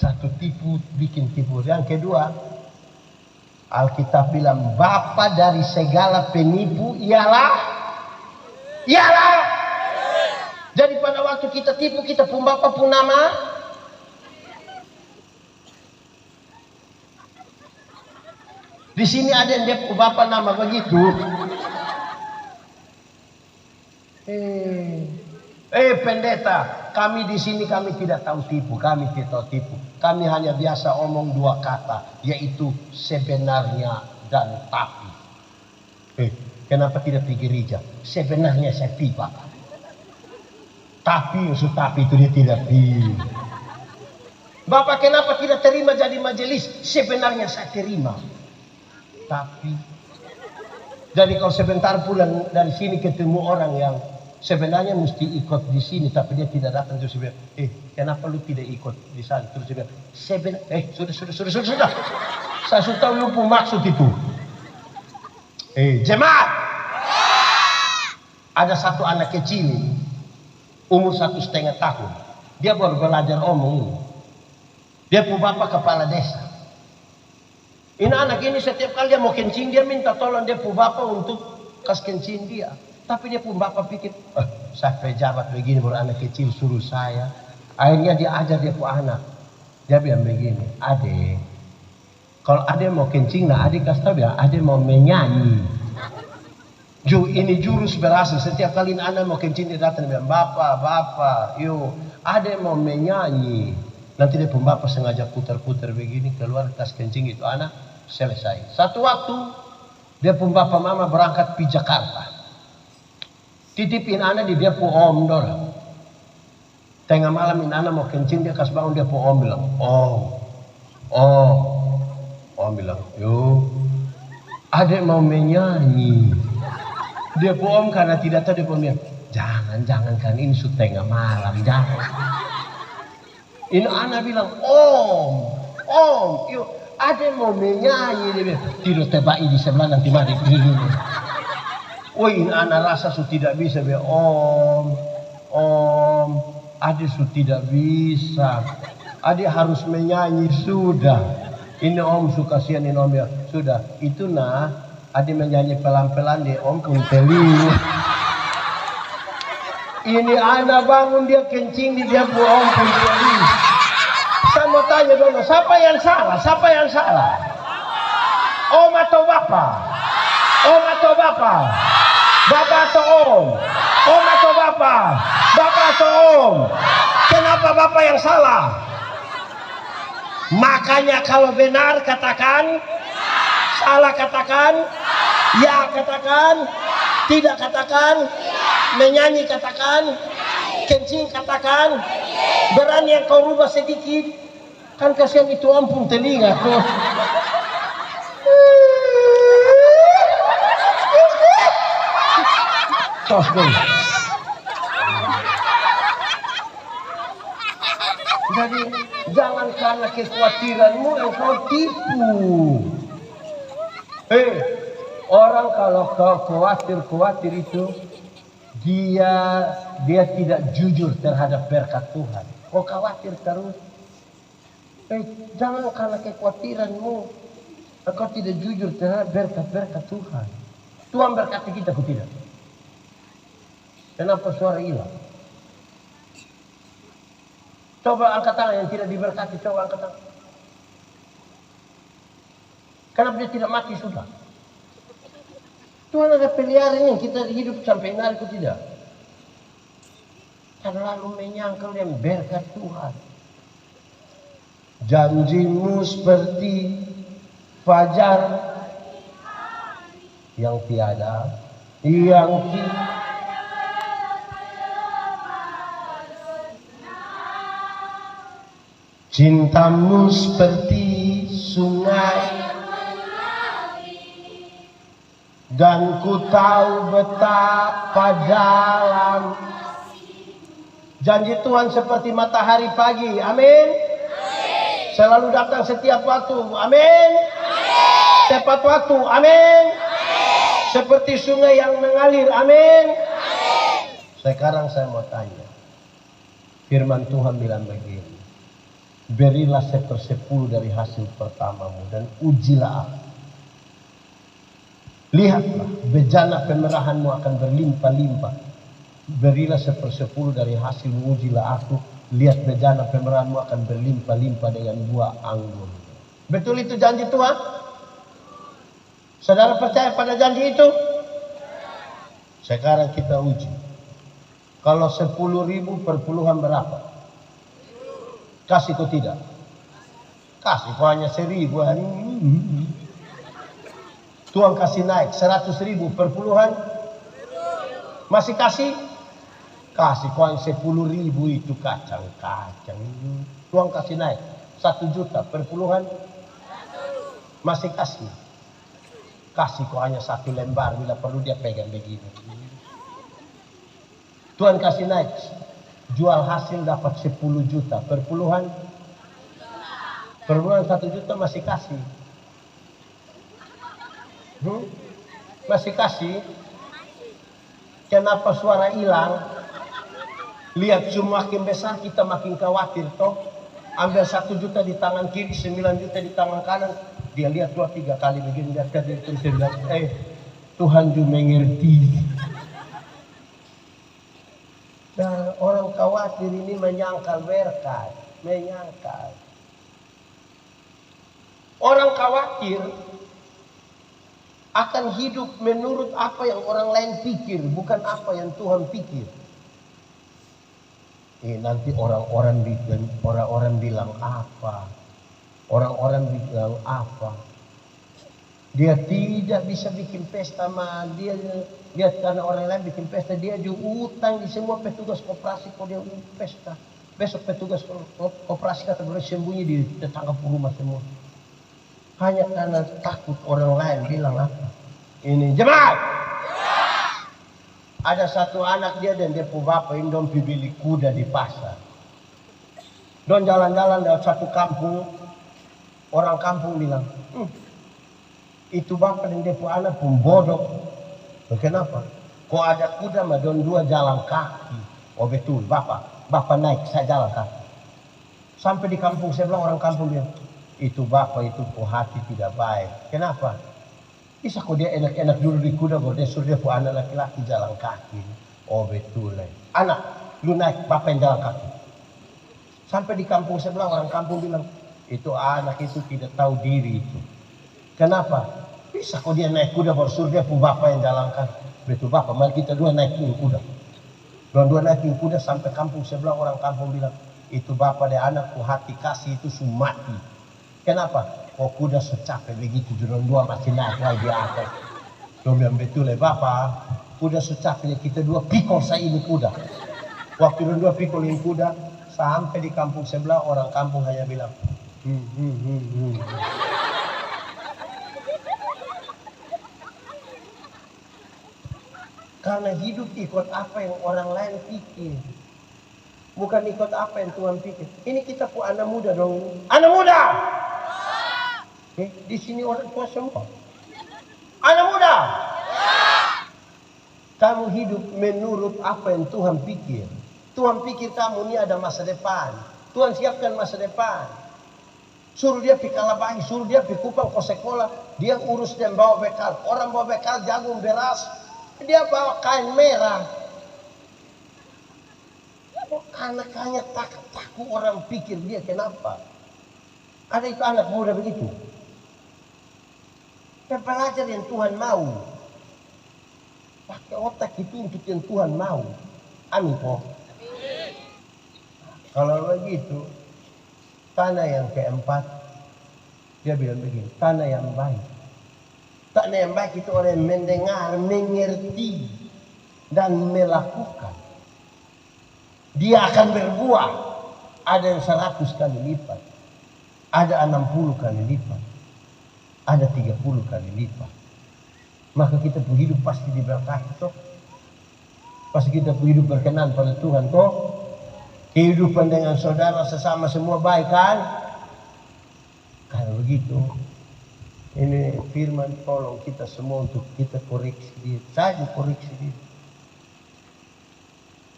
Satu tipu bikin tipu. Yang kedua, Alkitab bilang bapa dari segala penipu ialah. Jadi pada waktu kita tipu, kita pun bapa pun nama. Di sini ada yang dia pun bapa nama begitu. Pendeta, kami di sini kami tidak tahu tipu, kami tidak tahu tipu. Kami hanya biasa omong dua kata, yaitu sebenarnya dan tapi. Kenapa tidak pergi gereja? Sebenarnya saya pergi, Pak. Tapi usul tapi itu dia tidak pergi. Bapak kenapa tidak terima jadi majelis? Sebenarnya saya terima. Tapi jadi kalau sebentar pulang dari sini ketemu orang yang sebenarnya mesti ikut di sini tapi dia tidak datang, terus dia bilang, kenapa lu tidak ikut di sana? Terus dia bilang, sudah. Saya sudah tahu lu pun maksud itu. Jemaat. Ada satu anak kecil umur 1,5 tahun. Dia baru belajar omong ini. Dia pun bapak kepala desa. Ini anak ini setiap kali dia mau kencing, dia minta tolong dia pun bapak untuk kasih kencing dia. Tapi dia pun bapak pikir, saya pejabat begini baru anak kecil suruh saya. Akhirnya dia ajar dia pun anak. Dia bilang begini, adek, kalau adek mau kencing, nah adek kasih tahu dia, adek mau menyanyi. Ini jurus berhasil. Setiap kali anak mau kencing dia datang dia bilang, bapak, yuk, adek mau menyanyi. Nanti dia pun bapak sengaja putar-putar begini keluar kas kencing itu anak selesai. Satu waktu dia pun bapak mama berangkat pi Jakarta. Titipin anak di dia pun om dorang. Tengah malam ini anak mau kencing dia kasih bangun dia pun om bilang, om bilang, yuk, adek mau menyanyi. Dia pun om karena tidak tahu dia pun bilang, jangan kan ini sudah tengah malam, jangan. Ini anak bilang, om, yuk, adek mau menyanyi. Dia bilang, tidur tebai di sebelah nanti mari. Ini anak rasa sudah tidak bisa. Bilang, om, adek sudah tidak bisa. Adek harus menyanyi sudah. Ini om suka kasihanin om ya. Sudah, itu nah, ada menyanyi pelan-pelan deh om pun teling. Ini anak bangun dia kencing di dia pun om pun teling. Saya mau tanya dulu, siapa yang salah? Siapa yang salah? Om atau bapak? Om atau bapak? Bapak atau om? Om atau bapak? Bapak atau om? Kenapa bapak yang salah? Makanya kalau benar katakan, salah katakan, ya katakan, tidak katakan, menyanyi katakan, kencing katakan, berani yang kau rubah sedikit, kan kasihan itu ampun telinga tuh. Tos dong. Jadi jangan karena kekhawatiranmu yang kau tipu. Orang kalau kau khawatir itu dia tidak jujur terhadap berkat Tuhan. Kau khawatir terus. Jangan karena kekhawatiranmu kau tidak jujur terhadap berkat Tuhan. Tuhan berkati kita, kau tidak. Kenapa suara hilang? Coba angkat tangan yang tidak diberkati, coba angkat tangan. Kenapa dia tidak mati sudah? Tuhan ada peliharaan yang kita hidup sampai hari itu tidak. Terlalu menyangkal yang berkat Tuhan. Janjimu seperti fajar yang tiada, yang cintamu seperti sungai, dan ku tahu betapa dalam. Janji Tuhan seperti matahari pagi, amin. Selalu datang setiap waktu, amin. Tepat waktu, amin. Seperti sungai yang mengalir, amin. Sekarang saya mau tanya, firman Tuhan bilang begini, berilah 1/10 dari hasil pertamamu dan ujilah aku. Lihatlah, bejana pemerahanmu akan berlimpah-limpah. Berilah 1/10 dari hasil ujilah aku. Lihat, bejana pemerahanmu akan berlimpah-limpah dengan buah anggur. Betul itu janji Tuhan? Saudara percaya pada janji itu? Sekarang kita uji. Kalau 10.000 per puluhan berapa? Kasih kau tidak? Kasih kau hanya 1.000. Tuhan kasih naik 100.000 per puluhan. Masih kasih? Kasih kau hanya 10.000 itu kacang-kacang. Tuhan kasih naik 1 juta per puluhan. Masih kasih? Kasih kau hanya 1 lembar, bila perlu dia pegang begini. Tuhan kasih naik, jual hasil dapat 10 juta per puluhan. Per bulan 1 juta masih kasih. Masih kasih. Kenapa suara hilang? Lihat, semakin besar kita makin khawatir toh. Ambil 1 juta di tangan kiri, 9 juta di tangan kanan. Dia lihat 2-3 kali begini, dia terus bilang, Tuhan juga mengerti. Dan orang khawatir ini menyangkal berkat, menyangkal. Orang khawatir akan hidup menurut apa yang orang lain pikir, bukan apa yang Tuhan pikir. Nanti orang-orang bilang apa? Orang-orang bilang apa? Dia tidak bisa bikin pesta, dia lihat karena orang lain bikin pesta, dia juga utang di semua petugas koperasi kalau dia pesta. Besok petugas koperasi kata boleh sembunyi di tetangga rumah semua. Hanya karena takut orang lain bilang apa. Ini jemaat. Ada satu anak dia dan dia punya bapak ini dong beli kuda di pasar. Don jalan-jalan dari satu kampung. Orang kampung bilang, itu bapak dan dia punya anak pun bodoh. Kenapa? Kok ada kuda mah don 2 jalan kaki. Oh betul, bapak naik, saya jalan kaki. Sampai di kampung sebelah orang kampung bilang, itu bapak itu kok hati tidak baik. Kenapa? Bisa kok dia enak-enak dulu di kuda, kok dia suruh dia kok anak laki-laki jalan kaki. Oh betul. Anak, lu naik, bapak yang jalan kaki. Sampai di kampung sebelah orang kampung bilang, itu anak itu tidak tahu diri itu. Kenapa? Bisa kok dia naik kuda baru suruh dia bapak yang jalan kaki. Betul bapak, mari kita dua naikin kuda. Dua-dua naikin kuda sampai kampung sebelah orang kampung bilang, itu bapak dan anakku hati kasih itu sumati. Kenapa? Kok kuda secapek begitu, dua masih naik lagi di atas. Dia bilang betul bapak, kuda secapek kita dua pikul saya ini kuda. Waktu dua pikulin kuda, sampai di kampung sebelah orang kampung hanya bilang, Karena hidup ikut apa yang orang lain pikir. Bukan ikut apa yang Tuhan pikir. Ini kita pun anak muda dong. Anak muda! Di sini orang tua semua. Anak muda! Kamu hidup menurut apa yang Tuhan pikir. Tuhan pikir kamu ini ada masa depan. Tuhan siapkan masa depan. Suruh dia pergi Kalabahi, suruh dia pergi Kupang ke sekolah. Dia urus dan bawa bekal. Orang bawa bekal jagung, beras. Dia bawa kain merah. Anak-anak takut orang pikir dia kenapa. Ada itu anak muda begitu. Belajar yang Tuhan mau. Pakai otak itu untuk yang Tuhan mau. Amin kok. Kalau begitu, tanah yang keempat, dia bilang begini, tanah yang baik. Tanah yang baik itu orang yang mendengar, mengerti, dan melakukan. Dia akan berbuah. Ada yang 100 kali lipat. Ada 60 kali lipat. Ada 30 kali lipat. Maka kita hidup pasti diberkati toh. Pasti kita hidup berkenan pada Tuhan toh. Kehidupan dengan saudara sesama semua baik kan? Kalau begitu, ini firman tolong kita semua untuk kita koreksi diri. Saya koreksi diri.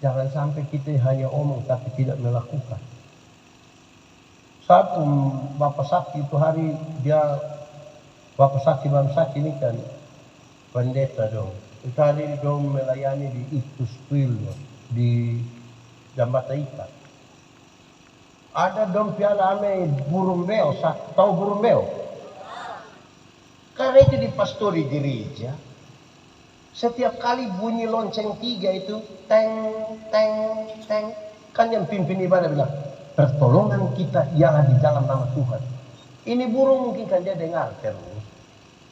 Jangan sampai kita hanya omong tapi tidak melakukan. Satu Bapak Sakti itu hari dia Bapak Sakti Bang Sakti ini kan pendeta dong. Itu hari dong melayani di Ituspil di Jambatan Ikan. Ada dong piala ame burung beo, tahu burung beo? Karena itu di pastori gereja. Setiap kali bunyi lonceng 3 itu teng teng teng, kan yang pimpin ibadah bilang pertolongan kita ialah di dalam nama Tuhan. Ini burung mungkin kan dia dengar terus.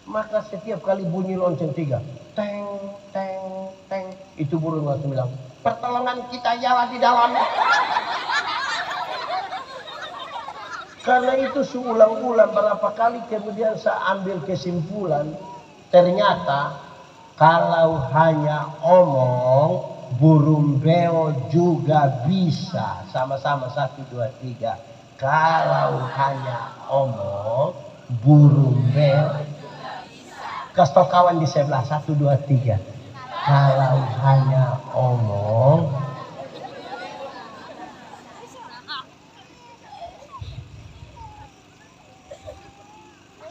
Maka setiap kali bunyi lonceng 3 teng teng teng, itu burung langsung bilang pertolongan kita ialah di dalam. Karena itu seulang-ulang berapa kali kemudian saya ambil kesimpulan, ternyata kalau hanya omong, burung beo juga bisa. Sama-sama 1, 2, 3. Kalau hanya omong, burung beo juga bisa. Kasih tau kawan di sebelah 1, 2, 3. Kalau hanya omong,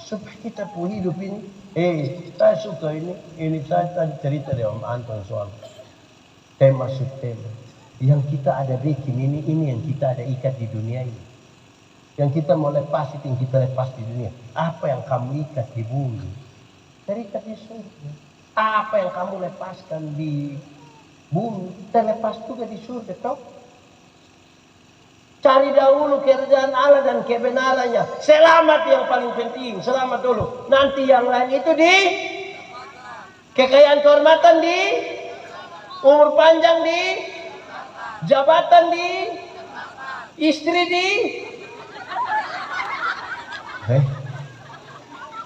supaya kita pun hidup ini. Saya suka ini saya tadi cerita dari Om Anton soal tema subtema. Yang kita ada bikin ini yang kita ada ikat di dunia ini. Yang kita mau lepas itu yang kita lepas di dunia. Apa yang kamu ikat di bumi, terikat di surga. Apa yang kamu lepaskan di bumi, terlepas juga di surga. Toh? Cari dahulu kerjaan Allah dan kebenarannya. Selamat yang paling penting. Selamat dulu. Nanti yang lain itu di kekayaan kehormatan di, umur panjang di, jabatan di, istri di.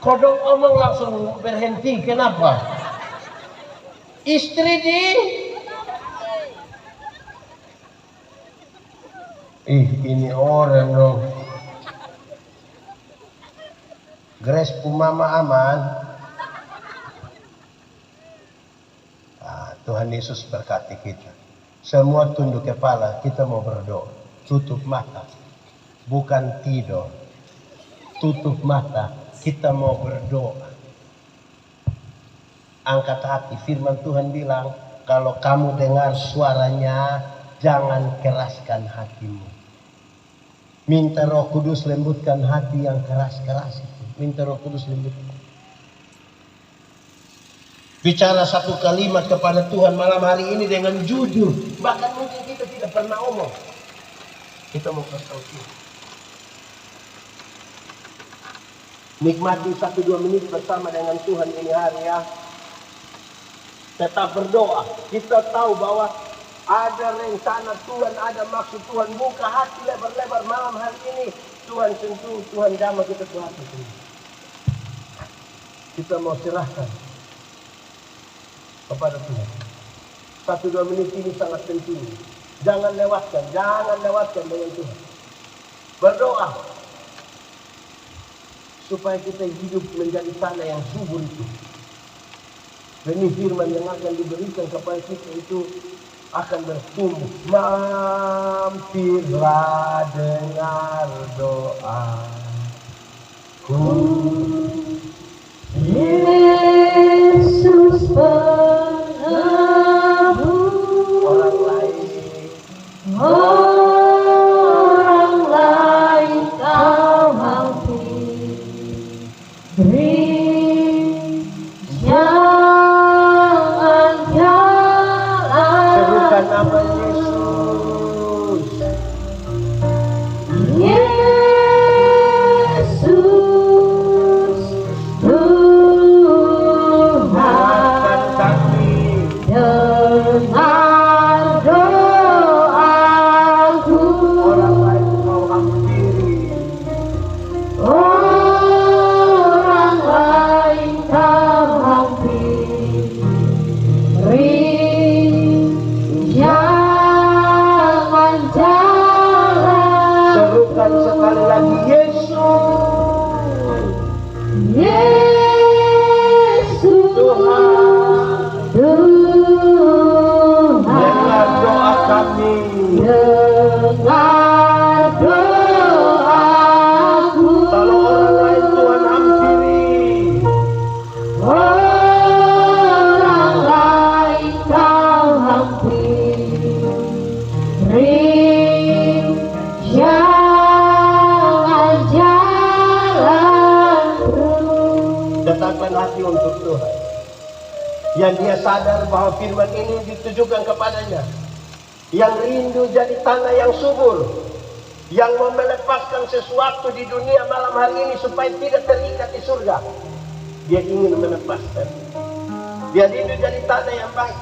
Kodok omong langsung berhenti. Kenapa? Istri di. Ini orang dong. Grace Pumama aman. Tuhan Yesus berkati kita. Semua tunduk kepala, kita mau berdoa. Tutup mata. Bukan tidur. tutup mata, kita mau berdoa. Angkat hati, firman Tuhan bilang, kalau kamu dengar suaranya, jangan keraskan hatimu. Minta Roh Kudus lembutkan hati yang keras-keras itu. Minta Roh Kudus lembutkan. Bicara satu kalimat kepada Tuhan malam hari ini dengan jujur. Bahkan mungkin kita tidak pernah omong. Kita mau kasih tahu Tuhan. Nikmati 1-2 menit bersama dengan Tuhan ini hari ya. Tetap berdoa. Kita tahu bahwa ada rencana Tuhan, ada maksud Tuhan. Buka hati lebar-lebar malam hari ini. Tuhan sentuh, Tuhan jamah kita ke hati ini. Kita mau serahkan kepada Tuhan. 1-2 menit ini sangat penting. Jangan lewatkan dengan Tuhan. Berdoa supaya kita hidup menjadi tanah yang subur itu. Benih firman yang akan diberikan kepada kita itu akan bertumbuh. Mampirlah dengar doaku. Yesus penebus Orang lain kau hampiri. Jangan jalan. serukan nama Yesus. Yesus Tuhan, Dengarkan kami. dengar doaku. Orang lain kau hampiri. Orang lain kau hampiri. Jangan jalan. Serukan sekali lagi Yesus. Yesus Tuhan, dengar doa kami. dengar doaku. Kalau orang lain Tuhan hampiri. Orang lain kau hampiri. Jangan jalan terus. Tetapkan hati untuk Tuhan. Yang dia sadar bahwa firman ini ditujukan kepadanya. Yang rindu jadi tanah yang subur. Yang mau melepaskan sesuatu di dunia malam hari ini supaya tidak terikat di surga. Dia ingin melepaskan. Dia rindu jadi tanah yang baik.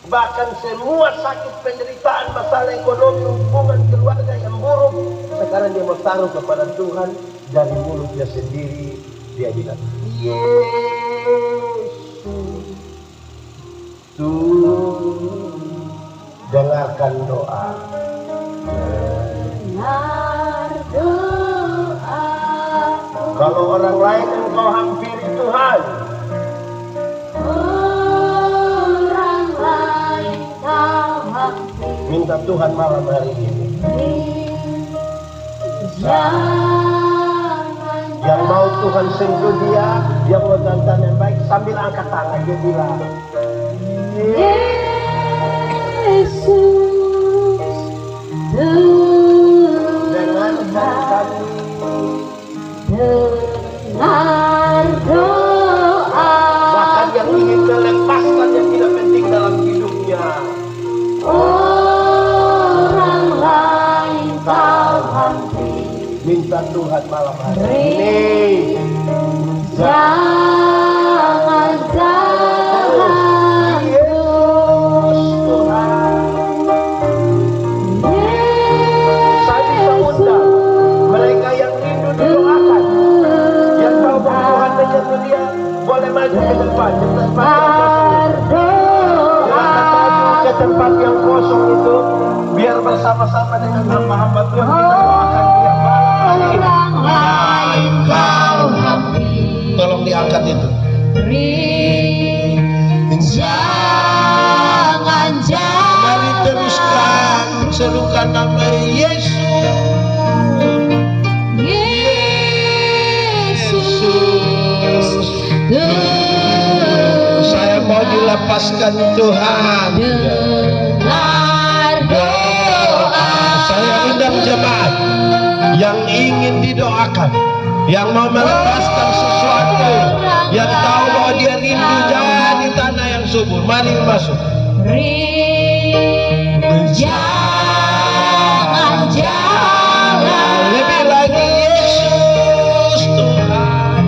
Bahkan semua sakit, penderitaan, masalah ekonomi, hubungan keluarga yang buruk, sekarang dia mau taruh kepada Tuhan. Dari mulut dia sendiri dia bilang, Yesus Tuhan, dengarkan doa. Dengar doaku. Kalau orang lain engkau hampiri Tuhan. Orang lain kau hampiri. Minta Tuhan malam hari ini. Jangan Yang mau Tuhan sentuh dia, yang mau dandan yang baik, sambil angkat tangan dia bilang, Yesus dengarkan kami. dengar doa. Bahkan yang ingin melepaskan yang tidak penting dalam hidupnya. Orang lain kau hampiri. Minta Tuhan malam hari ini. Jangan jalan Yesus Tuhan. Saya bisa undang mereka yang rindu didoakan, yang tahu bahwa Tuhan menyentuh dia, boleh maju ke depan, ke tempat yang kosong. Silakan maju ke tempat yang kosong itu, biar bersama-sama dengan hamba-hamba Tuhan kita doakan dia malam hari ini. Orang lain kau hampiri. Tolong diangkat itu. Jangan jalan. Mari teruskan serukan nama Yesus. Yesus melepaskan Tuhan. Dengar doa. Saya undang jemaat yang ingin didoakan, yang mau melepaskan sesuatu, yang tahu bahwa dia rindu jadi tanah yang subur. Mari masuk. Jangan jalan. Lebih lagi Yesus Tuhan.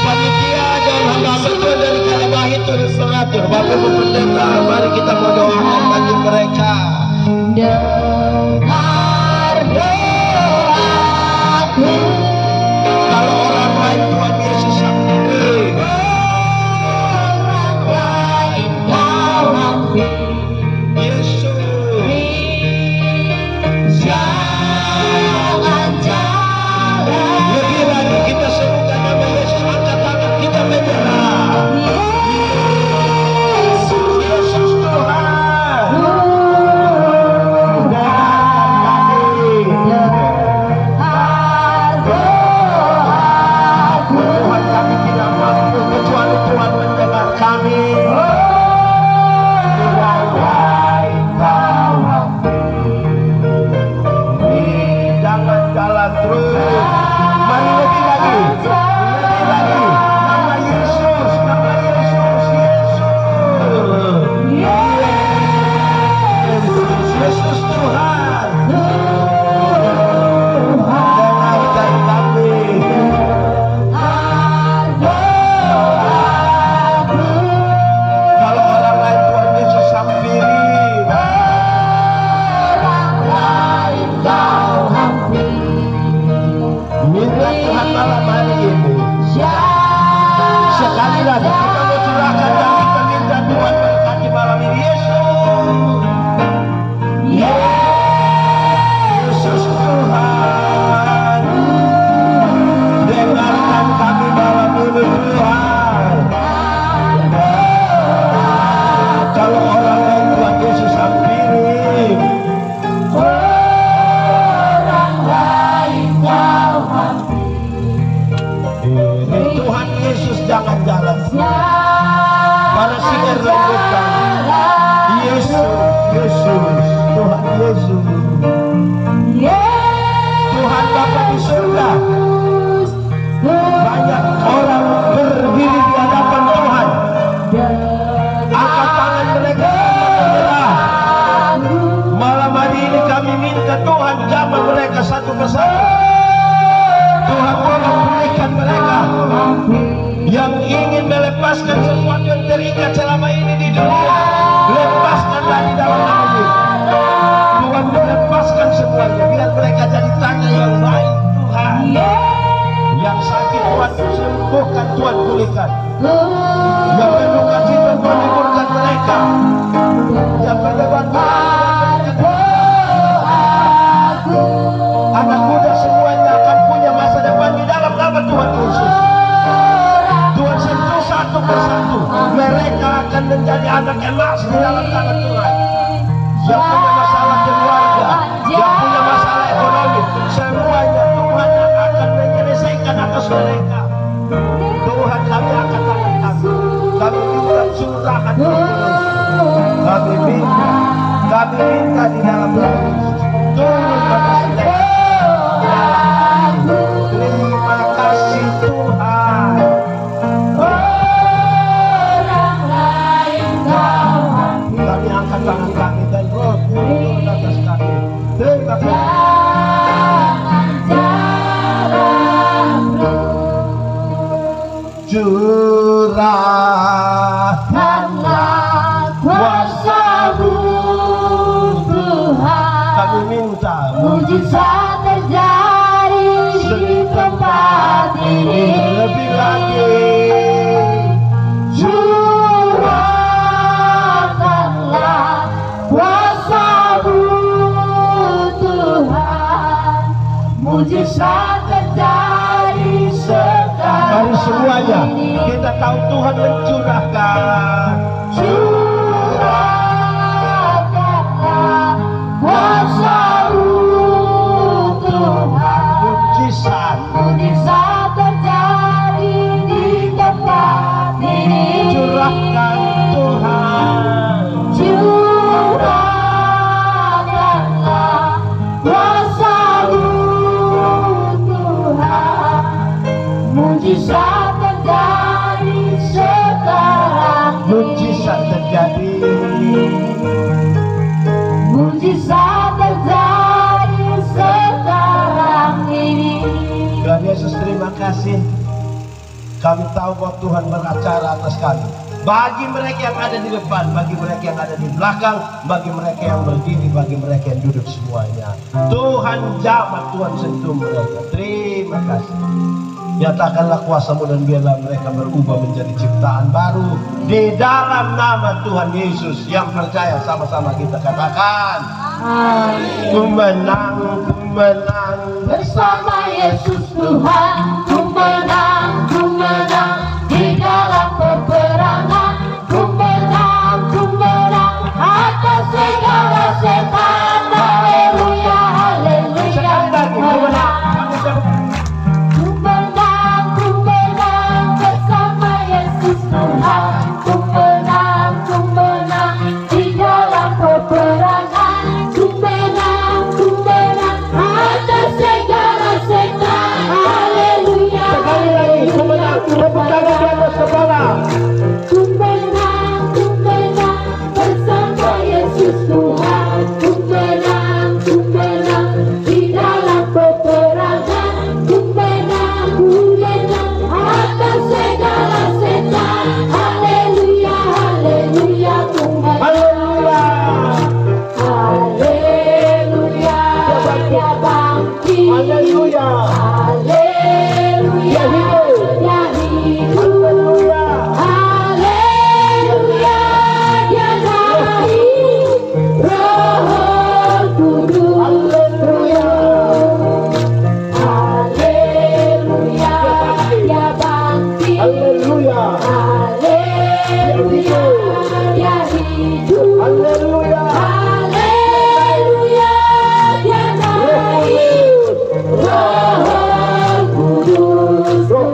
Panitia dan hamba Tuhan dari Kalabah itu mengatur. Bapak Ibu Pendeta, mari kita mendoakan bagi mereka. Dengar doaku. Kalau orang lain Tuhan Yesus sendiri. Orang lain kau ambil. Yesus. Jangan jalan. Lebih lagi kita serukan nama Yesus, angkat tangan kita menyerah. Yesus Tuhan. Tuhan, kami tidak mampu kecuali Tuhan mendengar kami. Jangan jalan terus. Mari lebih lagi. Lebih lagi. Nama Yesus. Nama Yesus. Yesus Tuhan. Dengarkan kami. Kalau orang lain Tuhan Yesus sampiri. Minta Tuhan malam hari ini. Sekali lagi kita mau curahkan dan kita minta Tuhan berkati malam ini. Yesus Tuhan. Dengarkan kami malam ini Tuhan. Kalau orang lain Tuhan Yesus hampiri. Tuhan Yesus jangan jalan. Para singar lanjutkan. Yesus, Yesus, Tuhan Yesus. Tuhan Bapa di surga. Banyak orang berdiri di hadapan Tuhan. Angkat tangan mereka menyerah. Malam hari ini kami minta Tuhan jamah mereka satu persatu. Tuhan tolong berikan mereka yang ingin melepaskan sesuatu yang terikat selama ini di dunia. Lepaskanlah di dalam nama ini. Tuhan melepaskan semuanya. Biar mereka jadi tanah yang baik Tuhan. Yang sakit Tuhan sembuhkan, Tuhan pulihkan. Yang berduka cita Tuhan hiburkan mereka. Yang berdebat anak muda semuanya akan punya masa depan di dalam nama Tuhan Yesus. Tuhan sentuh satu persatu. Mereka akan menjadi anak emas di dalam tangan Tuhan. Yang punya masalah keluarga, yang punya masalah ekonomi, semuanya Tuhan yang akan menyelesaikan atas mereka. Tuhan, kami akan tangan kami. Kami minta curahkan Tuhan. Kami minta di dalam nama Yesus. Turun atas mereka. Terima kasih Tuhan. Kami angkat tangan kami dan Roh turun atas kami. Terima kasih. Curahkanlah kuasa-Mu Tuhan. Kami minta Mujizat terjadi di tempat ini. lebih lagi. Curahkanlah kuasa-Mu Tuhan. Mujizat terjadi sekarang. Mari semuanya kita tahu Tuhan mencurahkan. Curahkanlah kuasa-Mu Tuhan. Mujizat. Mujizat terjadi di tempat ini. bisa terjadi sekarang ini. Tuhan Yesus, terima kasih. Kami tahu bahwa Tuhan beracara atas kami. Bagi mereka yang ada di depan, bagi mereka yang ada di belakang, bagi mereka yang berdiri, bagi mereka yang duduk semuanya. Tuhan jamah, Tuhan sentuh mereka. Terima kasih. Nyatakanlah kuasa-Mu dan biarlah mereka berubah menjadi ciptaan baru. Di dalam nama Tuhan Yesus yang percaya, sama-sama kita katakan. Ku menang, ku menang Bersama Yesus Tuhan, ku menang di dalam peperangan. Ku menang atas segala setan. Haleluya, haleluya. Sekali lagi, ku menang. Ku menang bersama Yesus Tuhan. Ku menang di dalam peperangan. Ku menang atas segala setan. Haleluya, Sekali lagi, ku menang. Tepuk tangan di atas kepala. ku menang bersama Yesus Tuhan. Ku menang di dalam peperangan. Ku menang atas segala setan. Haleluya, haleluya, ku menang. Haleluya. Haleluya, dia bangkit. Haleluya. Haleluya, dia hidup. Haleluya, dia naik. Roh Kudus. Haleluya, haleluya, dia bangkit. Haleluya. Haleluya, dia hidup. Haleluya. Haleluya, dia naik. Roh Kudus. Roh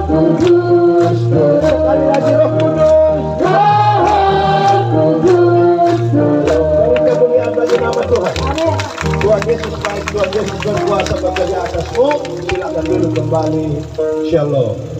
Kudus turun. Sekali lagi, Roh Kudus. Roh Kudus turun. Beri kemuliaan bagi nama Tuhan. Tuhan Yesus baik, Tuhan Yesus berkuasa bekerja atasmu. Silakan duduk kembali. Shalom.